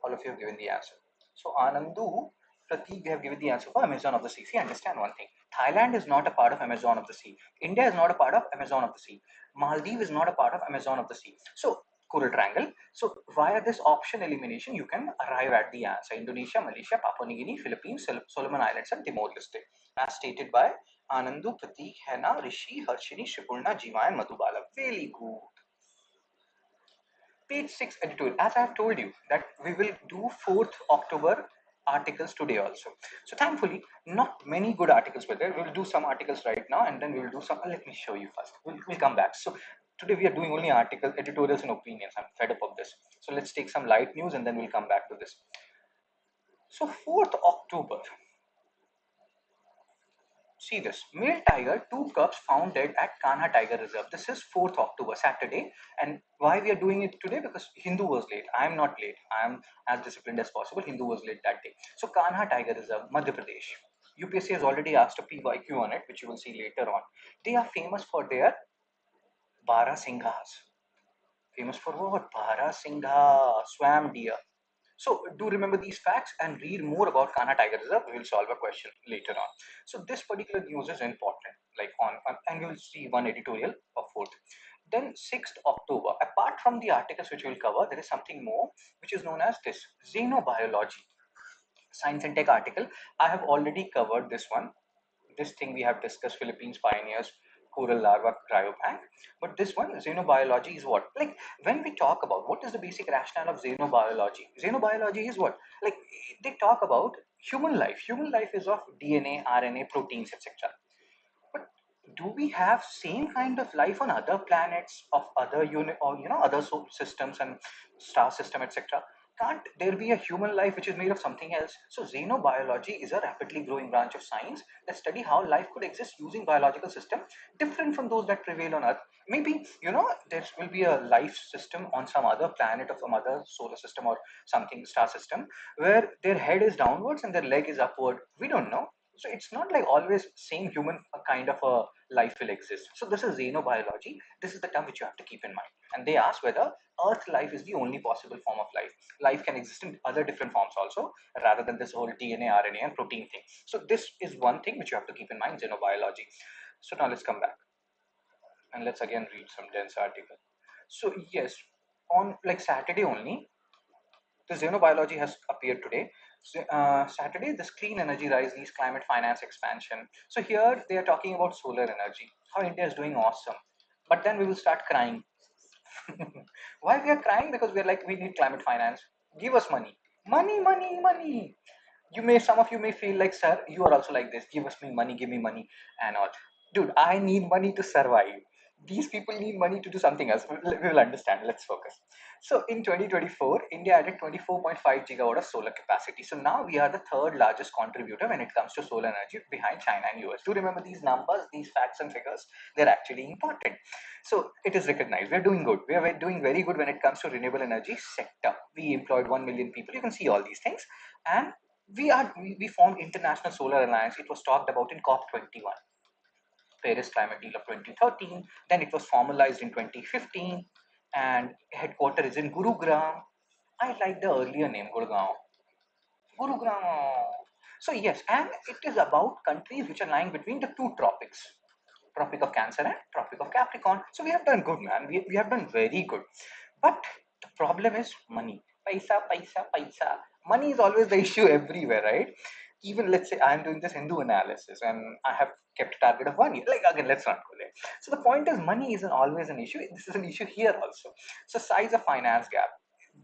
all of you have given the answer. So Anandu, Pratik, they have given the answer for Amazon of the Sea. See, understand one thing. Thailand is not a part of Amazon of the Sea. India is not a part of Amazon of the Sea. Maldives is not a part of Amazon of the Sea. So Coral Triangle. So via this option elimination, you can arrive at the answer. Indonesia, Malaysia, Papua New Guinea, Philippines, Solomon Islands, and Timor-Leste, as stated by Anandu, Pratik, Hena, Rishi, Harshini, Shipurna, Jiva, and Madhubala. Very good. Page 6 editorial. As I have told you that we will do 4th October articles today also. So thankfully, not many good articles were there. We will do some articles right now and then we will do some. Let me show you first. We'll come back. So today we are doing only articles, editorials, and opinions. I'm fed up of this. So let's take some light news and then we'll come back to this. So 4th October. See this, male tiger, two cubs found dead at Kanha Tiger Reserve. This is 4th October, Saturday. And why we are doing it today? Because Hindu was late. I am not late. I am as disciplined as possible. Hindu was late that day. So Kanha Tiger Reserve, Madhya Pradesh. UPSC has already asked a PYQ on it, which you will see later on. They are famous for their Bara Singhas. Famous for what? Bara Singha, swam deer. So do remember these facts and read more about Kanha Tiger Reserve. We will solve a question later on. So this particular news is important. Like and you will see one editorial of 4th. Then 6th October. Apart from the articles which we will cover, there is something more which is known as this xenobiology. Science and Tech article. I have already covered this one. This thing we have discussed, Philippines pioneers, coral larva cryobank. But this one, xenobiology, is what? Like when we talk about what is the basic rationale of xenobiology is what? Like they talk about human life. Human life is of DNA, RNA, proteins, etc. But do we have same kind of life on other planets of other unit or other solar systems and star system, etc.? Can't there be a human life which is made of something else? So xenobiology is a rapidly growing branch of science that study how life could exist using biological system different from those that prevail on Earth. Maybe there will be a life system on some other planet of some other solar system or something star system where their head is downwards and their leg is upward. We don't know. So it's not like always same human kind of a life will exist. So this is xenobiology. This is the term which you have to keep in mind. And they ask whether Earth life is the only possible form of life. Life can exist in other different forms also, rather than this whole DNA, RNA, and protein thing. So this is one thing which you have to keep in mind, xenobiology. So now let's come back and let's again read some dense article. So yes, on like Saturday only, the xenobiology has appeared today. So, Saturday, this clean energy rise, these climate finance expansion. So here they are talking about solar energy, how India is doing awesome. But then we will start crying. Why we are crying? Because we are like, we need climate finance. Give us money. Money, money, money. Some of you may feel like, sir, you are also like this. Give us me money, give me money and all. Dude, I need money to survive. These people need money to do something else. We will understand. Let's focus. So in 2024, India added 24.5 gigawatt of solar capacity. So now we are the third largest contributor when it comes to solar energy behind China and US. Do remember these numbers, these facts and figures? They're actually important. So it is recognized. We're doing good. We are doing very good when it comes to renewable energy sector. We employed 1 million people. You can see all these things. And we formed International Solar Alliance. It was talked about in COP21. Paris Climate Deal of 2013. Then it was formalized in 2015, and headquarters is in Gurugram. I like the earlier name, Gurgaon. Gurugram. So yes, and it is about countries which are lying between the two tropics, Tropic of Cancer and Tropic of Capricorn. So we have done good, man. We have done very good. But the problem is money. Paisa, paisa, paisa. Money is always the issue everywhere, right? Even let's say I'm doing this Hindu analysis and I have kept a target of 1 year. Like again, let's not go there. So the point is money isn't always an issue. This is an issue here also. So size of finance gap.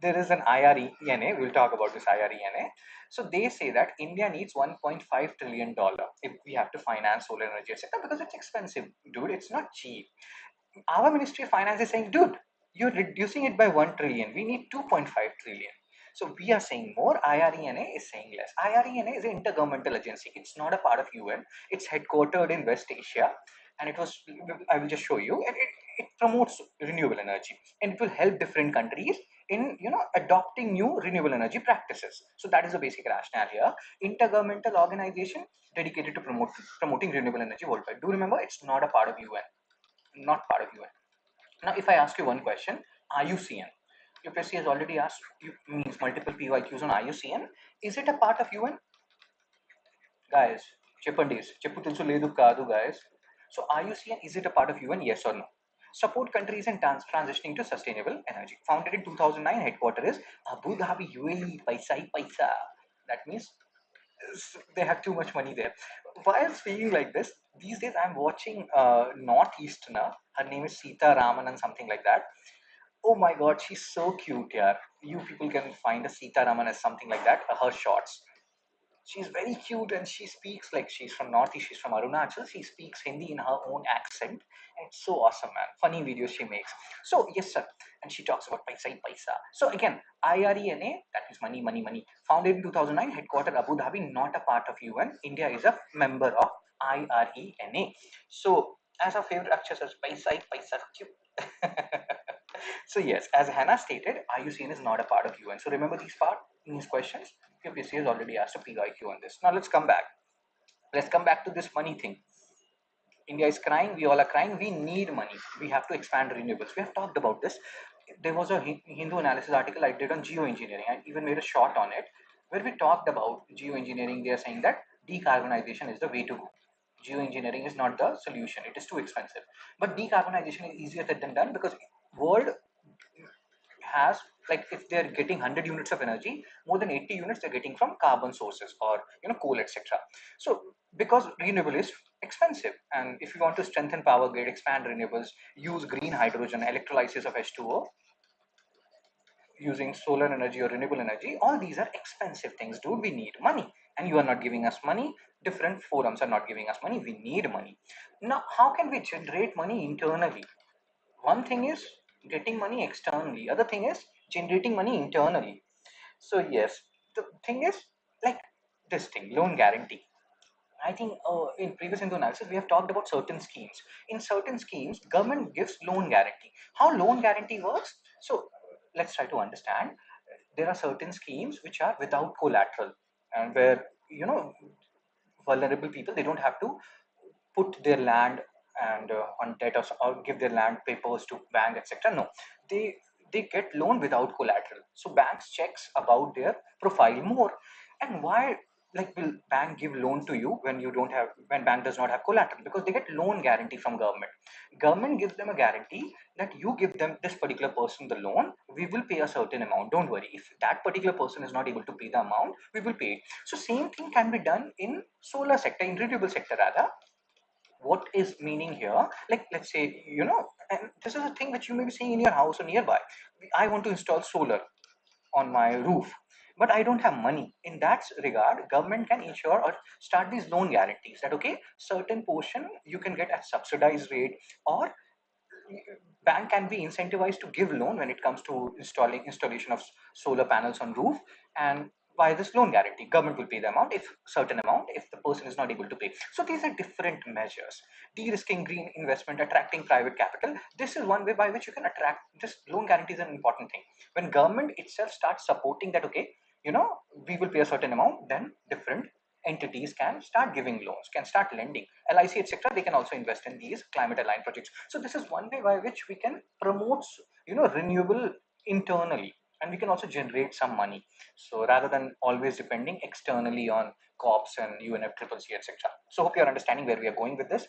there is an IRENA. We'll talk about this IRENA. So they say that India needs $1.5 trillion if we have to finance solar energy, etc. Because it's expensive, dude. It's not cheap. Our Ministry of Finance is saying, dude, you're reducing it by 1 trillion. We need 2.5 trillion. So we are saying more. IRENA is saying less. IRENA is an intergovernmental agency. It's not a part of UN. It's headquartered in West Asia, and it was. I will just show you. And it promotes renewable energy, and it will help different countries in adopting new renewable energy practices. So that is the basic rationale here. Intergovernmental organization dedicated to promoting renewable energy worldwide. Do remember, it's not a part of UN. Not part of UN. Now, if I ask you one question, IUCN, UPSC has already asked you means multiple PYQs on IUCN. Is it a part of UN? Guys, చెప్పండి చెప్పు తెలుసు లేదు కాదు guys. So IUCN, is it a part of UN? Yes or no? Support countries in transitioning to sustainable energy. Founded in 2009, headquarters is Abu Dhabi, UAE, paisa hi paisa. That means they have too much money there. While speaking like this, these days I'm watching Northeasterner. Her name is Sita Raman and something like that. Oh my god, she's so cute, yeah. You people can find a Sita Raman as something like that. Her shorts. She's very cute and she speaks like she's from Northeast, she's from Arunachal. She speaks Hindi in her own accent. And it's so awesome, man. Funny videos she makes. So, yes, sir. And she talks about paisa hi paisa. So, again, IRENA, that is money, money, money. Founded in 2009, headquartered Abu Dhabi, not a part of UN. India is a member of IRENA. So, as our favorite actress says, paisa hi paisa. So, yes, as Hannah stated, IUCN is not a part of UN. So, remember these questions. UPSC has already asked a PYQ on this. Now let's come back. Let's come back to this money thing. India is crying. We all are crying. We need money. We have to expand renewables. We have talked about this. There was a Hindu analysis article I did on geoengineering. I even made a short on it where we talked about geoengineering. They are saying that decarbonization is the way to go. Geoengineering is not the solution. It is too expensive. But decarbonization is easier said than done because world has, like, if they're getting 100 units of energy, more than 80 units they're getting from carbon sources or coal, etc. So because renewable is expensive, and if you want to strengthen power grid, expand renewables, use green hydrogen, electrolysis of H2O, using solar energy or renewable energy, all these are expensive things, dude. We need money, and you are not giving us money. Different forums are not giving us money. We need money. Now, how can we generate money internally? One thing is getting money externally, other thing is generating money internally. So yes, the thing is, like, this thing, loan guarantee. I think in previous Hindu analysis we have talked about certain schemes. In certain schemes, government gives loan guarantee. How loan guarantee works? So let's try to understand. There are certain schemes which are without collateral, and where vulnerable people, they don't have to put their land and on debt, or give their land papers to bank, etc. No, they get loan without collateral. So banks checks about their profile more. And why, like, will bank give loan to you when you don't have, when bank does not have collateral? Because they get loan guarantee from government. Government gives them a guarantee that you give them, this particular person, the loan, we will pay a certain amount, don't worry. If that particular person is not able to pay the amount, we will pay it. So same thing can be done in solar sector, in renewable sector rather. What is meaning here, like, let's say, and this is a thing which you may be seeing in your house or nearby. I want to install solar on my roof, but I don't have money. In that regard, government can ensure or start these loan guarantees that, okay, certain portion you can get at subsidized rate, or bank can be incentivized to give loan when it comes to installation of solar panels on roof. And by this loan guarantee, government will pay the amount, if certain amount, if the person is not able to pay. So these are different measures. De-risking green investment, attracting private capital, this is one way by which you can attract. This loan guarantee is an important thing. When government itself starts supporting that, okay, we will pay a certain amount, then different entities can start giving loans, can start lending. LIC, etc., they can also invest in these climate aligned projects. So this is one way by which we can promote, renewable internally, and we can also generate some money. So rather than always depending externally on COPs and UNFCCC, etc. So hope you're understanding where we are going with this.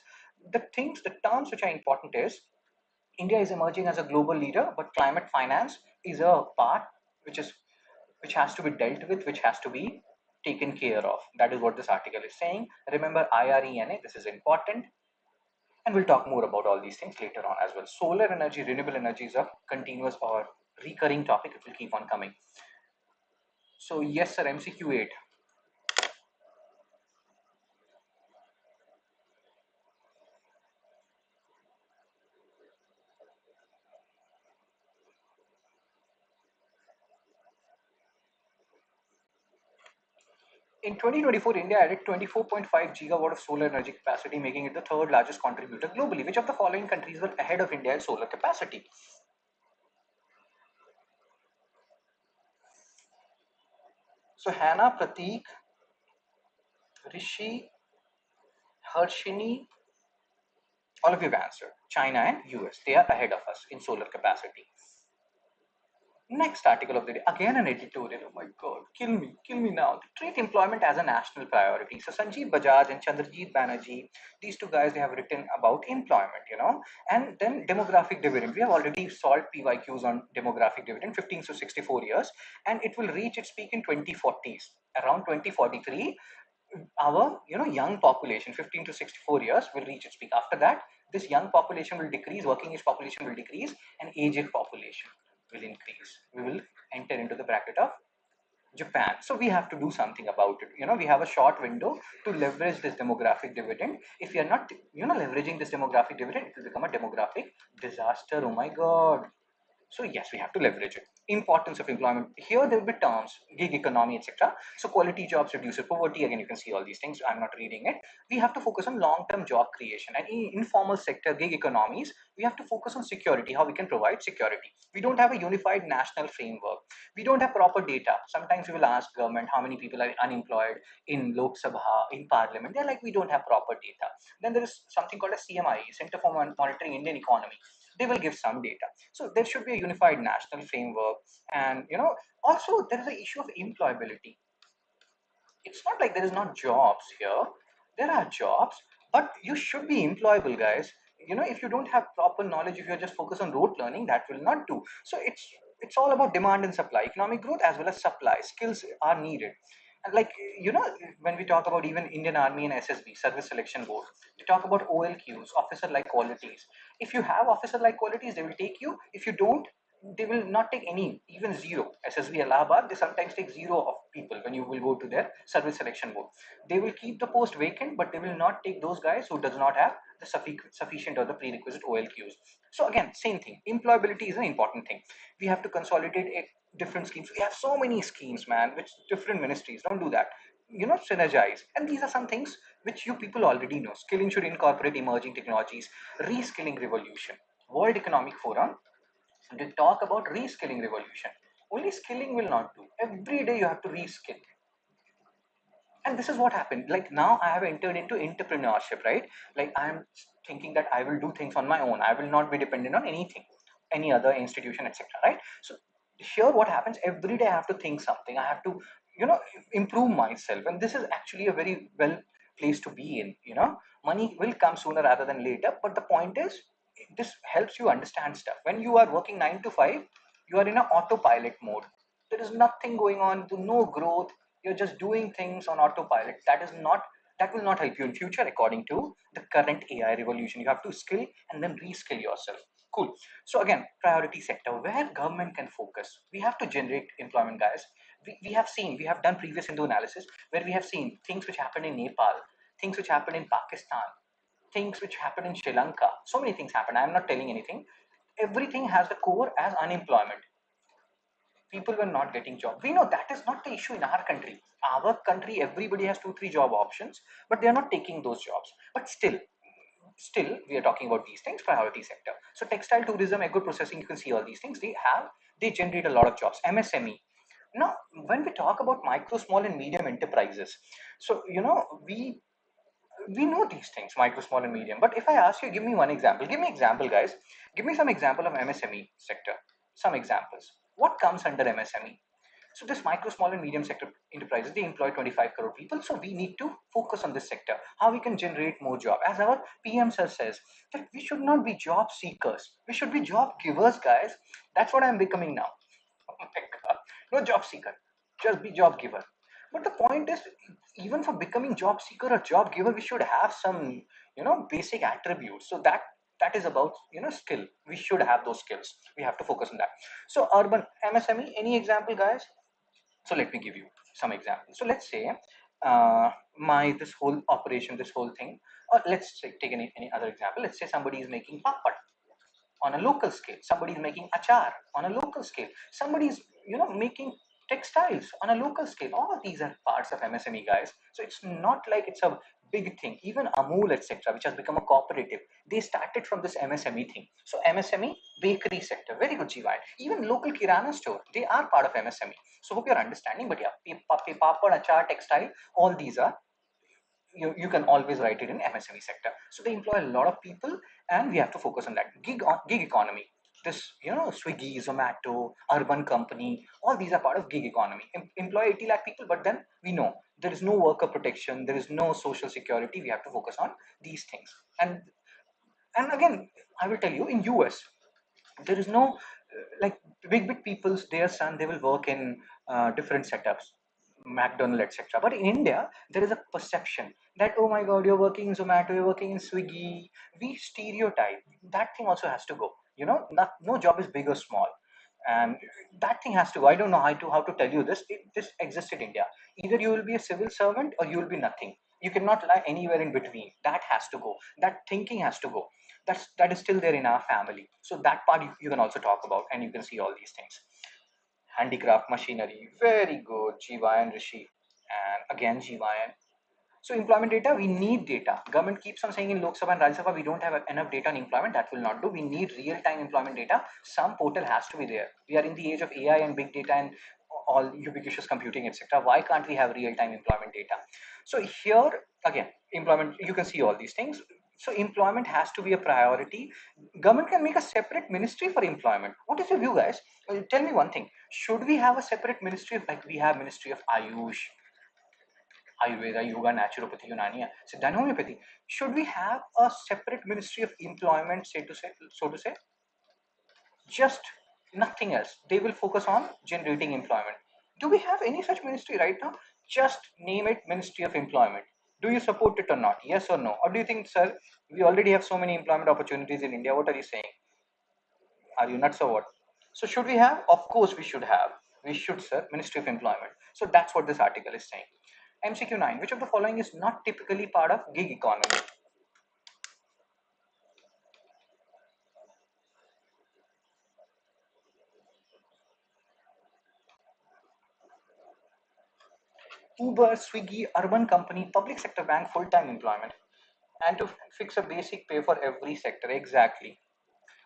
The terms which are important is, India is emerging as a global leader, but climate finance is a part which is, which has to be dealt with, which has to be taken care of. That is what this article is saying. Remember IRENA, this is important. And we'll talk more about all these things later on as well. Solar energy, renewable energy is a continuous or recurring topic. It will keep on coming. So yes, sir, MCQ 8. In 2024, India added 24.5 gigawatt of solar energy capacity, making it the third largest contributor globally. Which of the following countries were ahead of India in solar capacity? So Hannah, Prateek, Rishi, Harshini, all of you have answered. China and US, they are ahead of us in solar capacity. Next article of the day, again an editorial. Oh my god, kill me now. Treat employment as a national priority. So Sanjeev Bajaj and Chandrajit Banerjee, these two guys, they have written about employment. And then demographic dividend. We have already solved PYQs on demographic dividend, 15 to 64 years, and it will reach its peak in 2040s. Around 2043, our young population, 15 to 64 years, will reach its peak. After that, this young population will decrease, working age population will decrease, and aged population will increase. We will enter into the bracket of Japan. So we have to do something about it. We have a short window to leverage this demographic dividend. If we are not leveraging this demographic dividend, it will become a demographic disaster. Oh my god. So yes, we have to leverage it. Importance of employment. Here there will be terms, gig economy, etc. So quality jobs reduces poverty. Again, you can see all these things. I'm not reading it. We have to focus on long-term job creation. And in informal sector, gig economies, we have to focus on security, how we can provide security. We don't have a unified national framework. We don't have proper data. Sometimes we will ask government how many people are unemployed in Lok Sabha, in parliament. They're like, we don't have proper data. Then there is something called a CMI, Center for Monitoring Indian Economy. They will give some data. So there should be a unified national framework. And also there is the issue of employability. It's not like there is not jobs here. There are jobs, but you should be employable, guys. If you don't have proper knowledge, if you're just focused on rote learning, that will not do. So it's all about demand and supply, economic growth as well as supply. Skills are needed. And like when we talk about even Indian Army and SSB, Service Selection Board, we talk about OLQs, officer like qualities. If you have officer like qualities, they will take you. If you don't, they will not take any, even zero. SSB Allahabad, they sometimes take zero of people when you will go to their service selection board. They will keep the post vacant, but they will not take those guys who does not have the sufficient or the prerequisite OLQs. So again, same thing. Employability is an important thing. We have to consolidate different schemes. We have so many schemes, man, which different ministries don't do that. Synergize. And these are some things which you people already know. Skilling should incorporate emerging technologies, reskilling revolution. World Economic Forum, they talk about reskilling revolution. Only skilling will not do. Every day you have to reskill. And this is what happened. Like now I have entered into entrepreneurship, right? Like I'm thinking that I will do things on my own. I will not be dependent on anything, any other institution, etc. Right? So here what happens, every day I have to think something. I have to, improve myself. And this is actually a very well place to be in. Money will come sooner rather than later. But the point is, this helps you understand stuff. When you are working 9 to 5, you are in an autopilot mode. There is nothing going on, no growth. You're just doing things on autopilot. That will not help you in future. According to the current AI revolution, you have to skill and then reskill yourself. Cool. So again, priority sector where government can focus. We have to generate employment, guys. We have done previous Hindu analysis where we have seen things which happened in Nepal, things which happened in Pakistan, things which happened in Sri Lanka. So many things happen. I'm not telling anything. Everything has the core as unemployment. People were not getting jobs. We know that is not the issue in our country. Our country, everybody has 2 3 job options, but they are not taking those jobs. But still we are talking about these things. Priority sector. So textile, tourism, agro processing, you can see all these things. They generate a lot of jobs. MSME. Now when we talk about micro, small and medium enterprises, so we know these things, micro, small and medium. But if I ask you, give me one example, give me example, guys, give me some example of MSME sector, some examples. What comes under MSME? So this micro, small and medium sector enterprises, they employ 25 crore people. So we need to focus on this sector, how we can generate more job. As our PM sir says, that we should not be job seekers, we should be job givers, guys. That's what I'm becoming now. Oh my god, no job seeker, just be job giver. But the point is, even for becoming job seeker or job giver, we should have some basic attributes. So that That is about, skill. We should have those skills. We have to focus on that. So urban MSME, any example, guys? So let me give you some examples. So let's say my this whole operation, this whole thing, or let's say, take any other example. Let's say somebody is making papad on a local scale. Somebody is making achar on a local scale. Somebody is, making textiles on a local scale. All of these are parts of MSME, guys. So it's not like it's a big thing. Even Amul, etc., which has become a cooperative, they started from this MSME thing. So MSME, bakery sector, very good, Jiva. Even local kirana store, they are part of MSME. So hope you're understanding. But yeah, papad, achar, textile, all these are, you can always write it in MSME sector. So they employ a lot of people, and we have to focus on that. Gig economy. This, Swiggy, Zomato, urban company, all these are part of gig economy. Employ 80 lakh people, but then we know there is no worker protection, there is no social security. We have to focus on these things. And again, I will tell you, in US, there is no like big people's their son, they will work in different setups, McDonald, etc. But in India, there is a perception that, oh my god, you're working in Zomato, you're working in Swiggy. We stereotype. That thing also has to go. No job is big or small, and that thing has to go. I don't know how to tell you this. This exists in India. Either you will be a civil servant or you will be nothing. You cannot lie anywhere in between. That has to go. That thinking has to go. That is still there in our family. So that part you can also talk about, and you can see all these things. Handicraft, machinery, very good, Jiva and Rishi, and again Jiva. So employment data, we need data. Government keeps on saying in Lok Sabha and Rajya Sabha, we don't have enough data on employment. That will not do. We need real-time employment data. Some portal has to be there. We are in the age of AI and big data and all ubiquitous computing, etc. Why can't we have real-time employment data? So here again, employment. You can see all these things. So employment has to be a priority. Government can make a separate ministry for employment. What is your view, guys? Tell me one thing. Should we have a separate ministry, like we have Ministry of Ayush, Ayurveda, Yoga, Naturopathy, Unani, Siddha, Homeopathy? Should we have a separate Ministry of Employment, so to say, just nothing else? They will focus on generating employment. Do we have any such ministry right now? Just name it Ministry of Employment. Do you support it or not? Yes or no? Or do you think, sir, we already have so many employment opportunities in India? What are you saying? Are you nuts or what? So should we have? Of course we should have. We should, sir. Ministry of Employment. So that's what this article is saying. MCQ 9. Which of the following is not typically part of gig economy? Uber, Swiggy, urban company, public sector bank, full-time employment. And to fix a basic pay for every sector. Exactly.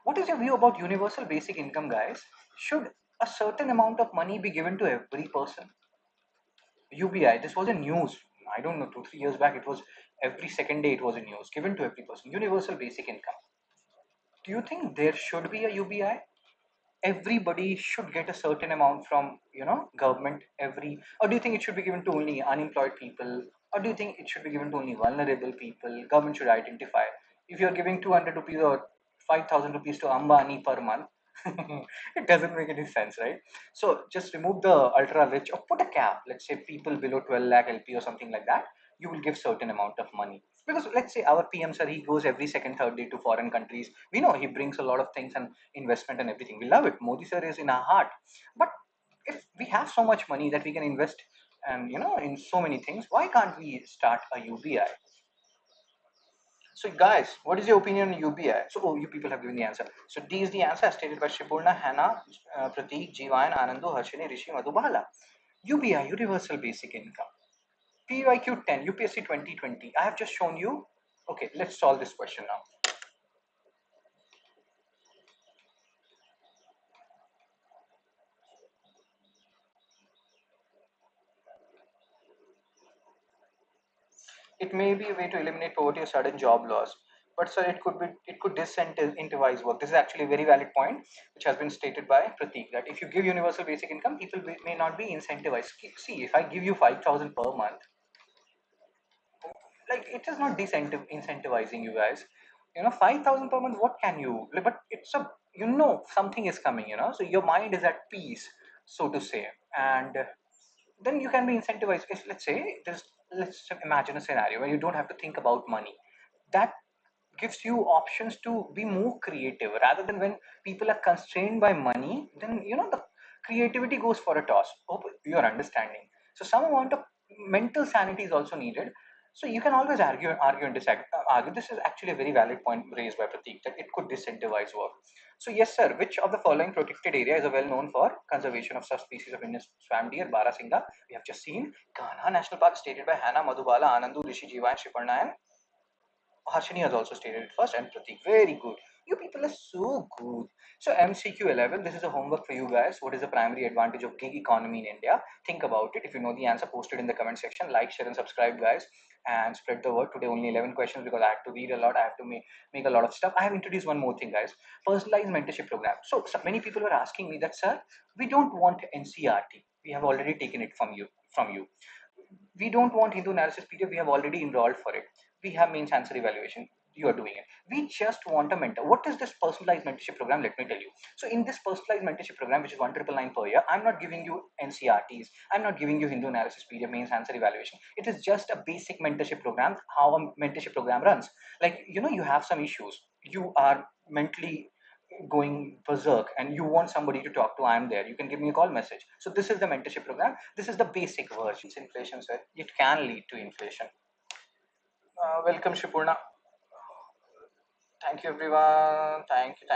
What is your view about universal basic income, guys? Should a certain amount of money be given to every person? UBI, this was in news. I don't know, 2, 3 years back, it was every second day it was in news, given to every person. Universal basic income. Do you think there should be a UBI? Everybody should get a certain amount from, government every, or do you think it should be given to only unemployed people, or do you think it should be given to only vulnerable people? Government should identify. If you're giving 200 rupees or 5,000 rupees to Ambani per month, it doesn't make any sense, right? So just remove the ultra rich, or put a cap. Let's say people below 12 lakh LP or something like that, you will give certain amount of money. Because let's say our PM sir, he goes every second, third day to foreign countries. We know he brings a lot of things and investment and everything. We love it. Modi sir is in our heart. But if we have so much money that we can invest, and in so many things, why can't we start a UBI? So guys, what is your opinion on UBI? So, oh, you people have given the answer. So D is the answer as stated by Shipurna, Hannah, Prateek, Jivan, Anandu, Harshini, Rishi, Madhubala. UBI, Universal Basic Income. PYQ 10, UPSC 2020. I have just shown you. Okay, let's solve this question now. It may be a way to eliminate poverty or sudden job loss, but sir, it could disincentivize work. This is actually a very valid point, which has been stated by Prateek, that if you give universal basic income, people may not be incentivized. See, if I give you 5,000 per month, like it is not incentivizing you guys. 5,000 per month. What can you? But it's a, something is coming. So your mind is at peace, so to say, and then you can be incentivized. If let's say let's imagine a scenario where you don't have to think about money. That gives you options to be more creative rather than when people are constrained by money, then the creativity goes for a toss. Hope you're understanding. So some amount of mental sanity is also needed. So you can always argue and argue. This is actually a very valid point raised by Pratik, that it could disincentivize work. So yes, sir. Which of the following protected area is well known for conservation of subspecies of Indian swam deer, Barasingha? We have just seen Kanha National Park, stated by Hannah, Madhubala, Anandu, Rishi, Jiva, and Shiparna, and Harshini has also stated it first, and Pratik. Very good. You people are so good. So MCQ 11, this is a homework for you guys. What is the primary advantage of gig economy in India? Think about it. If you know the answer, post it in the comment section. Like, share, and subscribe, guys, and spread the word. Today only 11 questions because I have to read a lot. I have to make a lot of stuff. I have introduced one more thing, guys. Personalized mentorship program. So many people were asking me that, sir, we don't want NCRT. We have already taken it from you. We don't want Hindu analysis PDF. We have already enrolled for it. We have means answer evaluation. You are doing it. We just want a mentor. What is this personalized mentorship program? Let me tell you. So in this personalized mentorship program, which is 1,999 per year, I'm not giving you NCRTs. I'm not giving you Hindu analysis PDF means answer evaluation. It is just a basic mentorship program. How a mentorship program runs. Like you have some issues. You are mentally going berserk and you want somebody to talk to, I'm there. You can give me a call message. So this is the mentorship program. This is the basic version. It's inflation, sir. It can lead to inflation. Welcome, Shipurna. Thank you, everyone. Thank you.